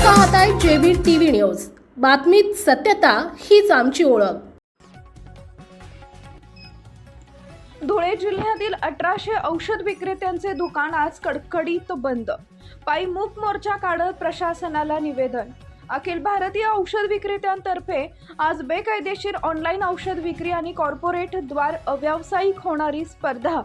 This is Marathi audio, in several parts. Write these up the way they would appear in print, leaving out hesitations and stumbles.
पाहताय जेबी टीव्ही न्यूज। बातमीत सत्यता हीच आमची ओळख। धुळे जिल्ह्यातील 1800 औषध विक्रेत्यांचे दुकान आज कडकडीत बंद। पायी मूक मोर्चा काढत प्रशासनाला निवेदन। अखिल भारतीय औषध विक्रेत्यांतर्फे आज बेकायदेशीर ऑनलाईन औषध विक्री आणि कॉर्पोरेट द्वार अव्यावसायिक होणारी स्पर्धा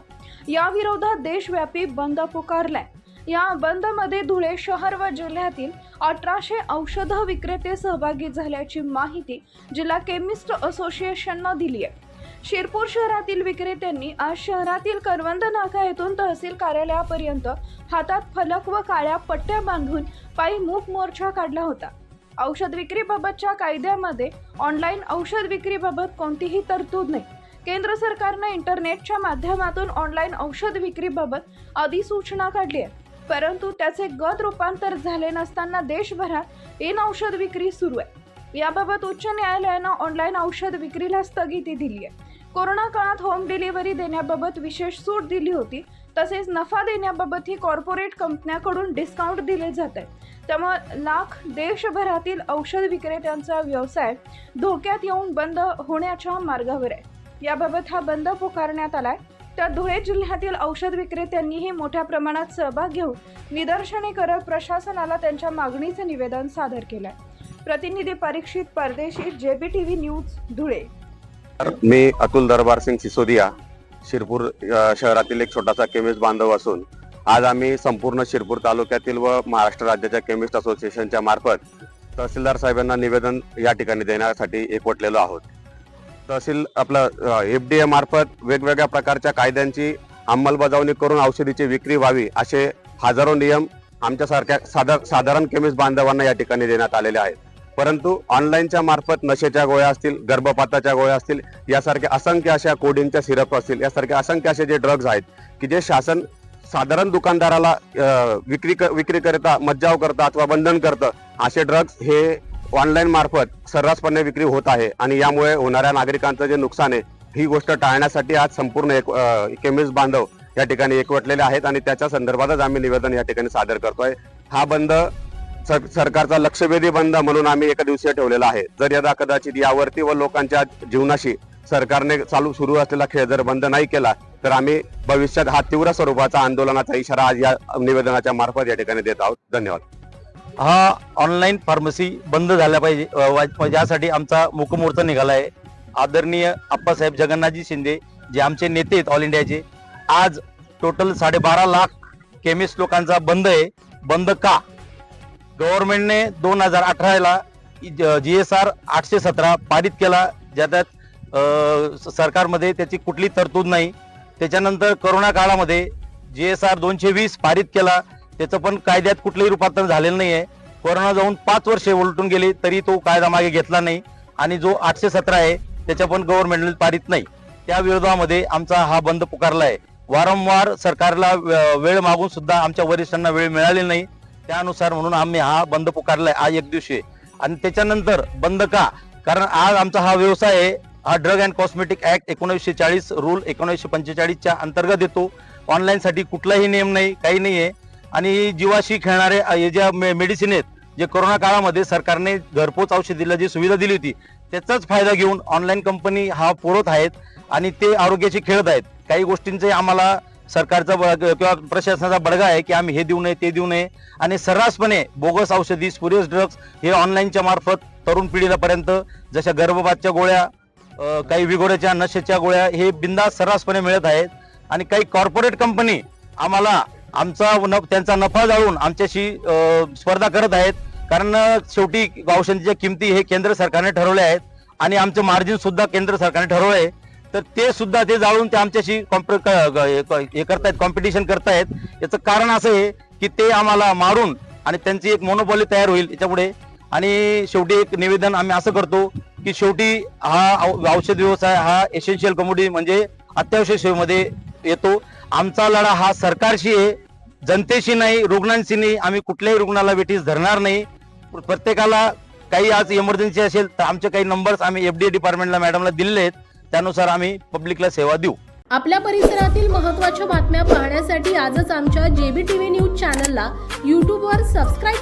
या विरोधात देशव्यापी बंद पुकारलाय। या बंदमध्ये धुळे शहर व जिल्ह्यातील 1800 औषध विक्रेते सहभागी झाल्याची माहिती जिल्हा केमिस्ट असोसिएशनने दिली आहे। शिरपूर शहरातील विक्रेत्यांनी आज शहरातील करवंद नाका येथून तहसील कार्यालयापर्यंत हातात फलक व काळ्या पट्ट्या बांधून पायी मूक मोर्चा काढला होता। औषध विक्रीबाबतच्या कायद्यामध्ये ऑनलाईन औषध विक्रीबाबत कोणतीही तरतूद नाही। केंद्र सरकारने इंटरनेटच्या माध्यमातून ऑनलाईन औषध विक्रीबाबत अधिसूचना काढली आहे, परंतु त्याचे गद रूपांतर झाले नसताना देशभरात इन औषध विक्री सुरू आहे। याबाबत उच्च न्यायालयाने ऑनलाईन औषध विक्रीला स्थगिती दिली आहे। कोरोना काळात होम डिलिव्हरी देण्याबाबत विशेष सूट दिली होती, तसेच नफा देण्याबाबतही कॉर्पोरेट कंपन्यांकडून डिस्काउंट दिले जात आहे। त्यामुळे लाख देशभरातील औषध विक्रेत्यांचा व्यवसाय धोक्यात येऊन बंद होण्याच्या मार्गावर आहे। याबाबत हा बंद पुकारण्यात आलाय। तर धुळे जिल्ह्यातील औषध विक्रेत्यांनीही मोठ्या प्रमाणात सहभाग घेऊन निदर्शने करत प्रशासनाला त्यांच्या मागणीचे निवेदन सादर केलंय। प्रतिनिधी परीक्षित परदेशी, जेबी टीव्ही न्यूज, धुळे। मी अतुल दरबार सिंग सिसोदिया, शिरपूर शहरातील एक छोटासा केमिस्ट बांधव असून आज आम्ही संपूर्ण शिरपूर तालुक्यातील व महाराष्ट्र राज्याच्या केमिस्ट असोसिएशनच्या मार्फत तहसीलदार साहेबांना निवेदन या ठिकाणी देण्यासाठी एकवटलेलो आहोत। तहसील FDA मार्फत वेगवेगळ्या प्रकारच्या कायद्यांची अंमलबजावणी करून औषधीची विक्री व्हावी असे हजारो नियम आमच्यासारख्या साधारण केमिस्ट बांधवांना या ठिकाणी देण्यात आलेले आहेत। परंतु ऑनलाईनच्या मार्फत नशेच्या गोळ्या असतील, गर्भपाताच्या गोळ्या असतील, यासारख्या असंख्य अशा कोडिंगच्या सिरप असतील, यासारखे असंख्य असे जे ड्रग्ज आहेत की जे शासन साधारण दुकानदाराला विक्री करता, मज्जाव करता अथवा बंधन करतं, असे ड्रग्ज हे ऑनलाईन मार्फत सर्रासपणे विक्री होत आहे आणि यामुळे होणाऱ्या नागरिकांचं जे नुकसान आहे ही गोष्ट टाळण्यासाठी आज संपूर्ण केमिस्ट बांधव या ठिकाणी एकवटलेले आहेत आणि त्याच्या संदर्भातच आम्ही निवेदन या ठिकाणी सादर करतोय। हा बंद सरकारचा लक्षवेधी बंद म्हणून आम्ही एका दिवशी ठेवलेला आहे। जर यदा कदाचित यावरती व लोकांच्या जीवनाशी सरकारने सुरू असलेला खेळ जर बंद नाही केला तर आम्ही भविष्यात हा तीव्र स्वरूपाचा आंदोलनाचा इशारा आज या निवेदनाच्या मार्फत या ठिकाणी देत आहोत। धन्यवाद। हा ऑनलाईन फार्मसी बंद झाला पाहिजे यासाठी आमचा मूकमोर्चा निघाला आहे। आदरणीय आप्पासाहेब जगन्नाथजी शिंदे जे आमचे नेते आहेत ऑल इंडियाचे, आज टोटल 12.5 लाख केमिस्ट लोकांचा बंद आहे। बंद का? गव्हर्नमेंटने 2018ला GSR 817 पारित केला, ज्यात सरकारमध्ये त्याची कुठली तरतूद नाही। त्याच्यानंतर कोरोना काळामध्ये GSR 220 पारित केला, त्याचं पण कायद्यात कुठलंही रूपांतर झालेलं नाही आहे। कोरोना जाऊन 5 वर्षे उलटून गेली तरी तो कायदा मागे घेतला नाही आणि जो 817 आहे त्याच्या पण गव्हर्नमेंटने पारित नाही। त्या विरोधामध्ये आमचा हा बंद पुकारला आहे। वारंवार सरकारला वेळ मागून सुद्धा आमच्या वरिष्ठांना वेळ मिळाली नाही, त्यानुसार म्हणून आम्ही हा बंद पुकारलाय आज एक दिवशी। आणि त्याच्यानंतर बंद का? कारण आज आमचा हा व्यवसाय आहे, हा drug and cosmetic act 1940 rule 1945च्या अंतर्गत येतो। ऑनलाईन साठी कुठलाही नियम नाही, काही नाहीये। आणि जीवाशी खेळणारे हे ज्या मेडिसिन आहेत, जे कोरोना काळामध्ये सरकारने घरपोच औषधीला जी सुविधा दिली होती त्याचाच फायदा घेऊन ऑनलाईन कंपनी हा पुरवत आहेत आणि ते आरोग्याशी खेळत आहेत। काही गोष्टींचे आम्हाला सरकारचा किंवा प्रशासनाचा बडगा आहे की आम्ही हे देऊ नये ते देऊ नये आणि सर्रासपणे बोगस औषधी, स्पुरियस ड्रग्ज हे ऑनलाईनच्या मार्फत तरुण पिढीलापर्यंत जशा गर्भपातच्या गोळ्या, काही विघोड्याच्या नशेच्या गोळ्या हे बिंदास सर्रासपणे मिळत आहेत। आणि काही कॉर्पोरेट कंपनी आम्हाला त्यांचा नफा जाळून आमच्याशी स्पर्धा करत आहेत, कारण शेवटी औषधांच्या किमती हे केंद्र सरकारने ठरवले आहेत आणि आमचं मार्जिन सुद्धा केंद्र सरकारने ठरवलं आहे। तर ते सुद्धा ते जाळून ते आमच्याशी हे करतायत, कॉम्पिटिशन करतायत। याचं कारण असं आहे की ते आम्हाला मारून आणि त्यांची एक मोनोपॉली तयार होईल याच्यापुढे। आणि शेवटी एक निवेदन आम्ही असं करतो की शेवटी हा औषध व्यवसाय हा एसेन्शियल कमोडिटी म्हणजे अत्यावश्यक सेवेमध्ये येतो। आमचा लढा हा सरकारशी आहे, जनतेशी नाही, रुग्णांशी नाही। आम्ही कुठल्याही रुग्णाला वेठीस धरणार नाही। प्रत्येकाला काही आज इमर्जन्सी असेल तर आमचे काही नंबर्स आम्ही FDA डिपार्टमेंटला मॅडमला दिलेले आहेत, त्यानुसार आम्ही पब्लिकला सेवा देऊ। आपल्या परिसरातील महत्त्वाच्या बातम्या पाहण्यासाठी आजच आमच्या जेबी टीव्ही न्यूज चॅनलला YouTube वर सबस्क्राइब